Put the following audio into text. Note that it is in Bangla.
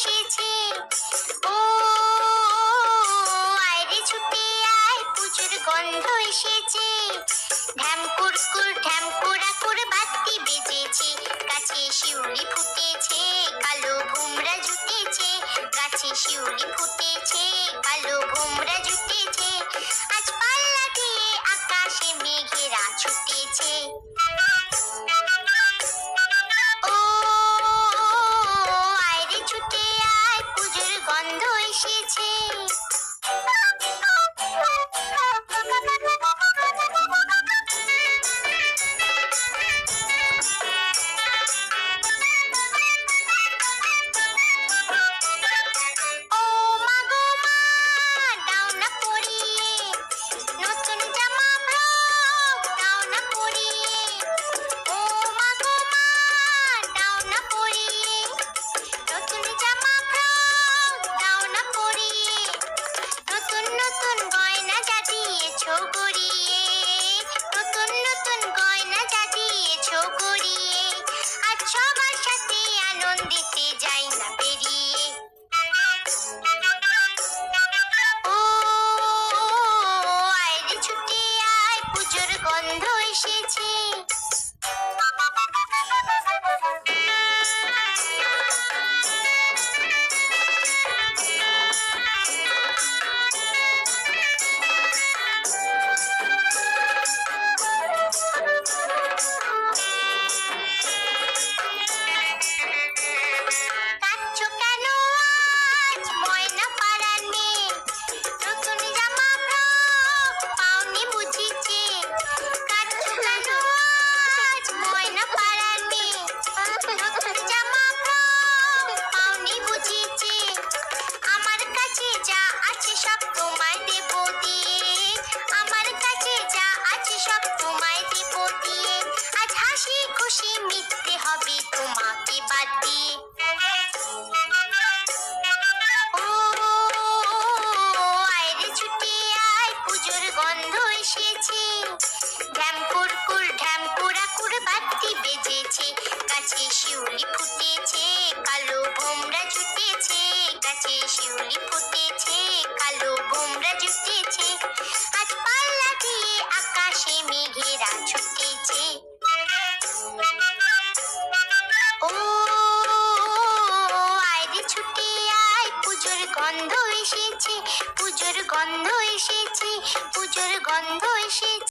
এসেছে। ও আয়রে ছুটে আয়, পুজোর গন্ধ এসেছে। ঢ্যাম কুরকুর ঢ্যাম কুড়াকুর বাতি বেজেছে, গাছে শিউলি ফুটেছে, কালো ভোমরা জুটেছে। গাছে শিউলি ফুটেছে, কালো ভোমরা জুটেছে। আজ পাল্লা দিয়ে আকাশে মেঘেরা ছুটেছে। ও আয়রে ছুটে আয়, পুজোর গন্ধ এসেছে। ও মা গো মা, দাও না পরিয়ে নতুন জামা ফ্রক, দাও না পরিয়ে। ও মা গো মা, দাও না পরিয়ে নতুন জামা ফ্রক, দাও না পরিয়ে। নতুন নতুন গয়না যা দিয়েছো গড়িয়ে, নতুন নতুন গয়না যা দিয়েছো গড়িয়ে। আজ সবার সাথে আনন্দিতে যাই না বেরিয়ে। ও আয়রে ছুটে আয়, পুজোর গন্ধ এসেছে। কাঁদছো কেন আজ ময়না পাড়ার মেয়ে? নতুন জামা ফ্রক পাওনি বুঝিছে। কাঁদছো কেন আজ ময়না পাড়ার মেয়ে? নতুন জামা ফ্রক পাওনি বুঝিছে। আমার কাছে যা আছে সব তোমায় দেব দিয়ে, আমার কাছে যা আছে সব তোমায় দেব দিয়ে। আজ হাসি খুশি মিটতে হবে তোমাকে বাদ দিয়ে। ও আয়রে ছুটে আয়, পুজোর গন্ধ এসেছে। ঢ্যাম কুরকুর ঢ্যাম কুড়াকুর বাতি বেজেছে, গাছে শিউলি ফুটেছে, কালো ভোমরা জুটেছে। গাছে শিউলি ফুটেছে, কালো ভোমরা জুটেছে। আজ পাল্লা দিয়ে আকাশে মেঘেরা ছুটেছে। ও আয়রে ছুটে আয়, পুজোর গন্ধ এসেছে, পুজোর গন্ধ এসেছে, পুজোর গন্ধ এসেছে।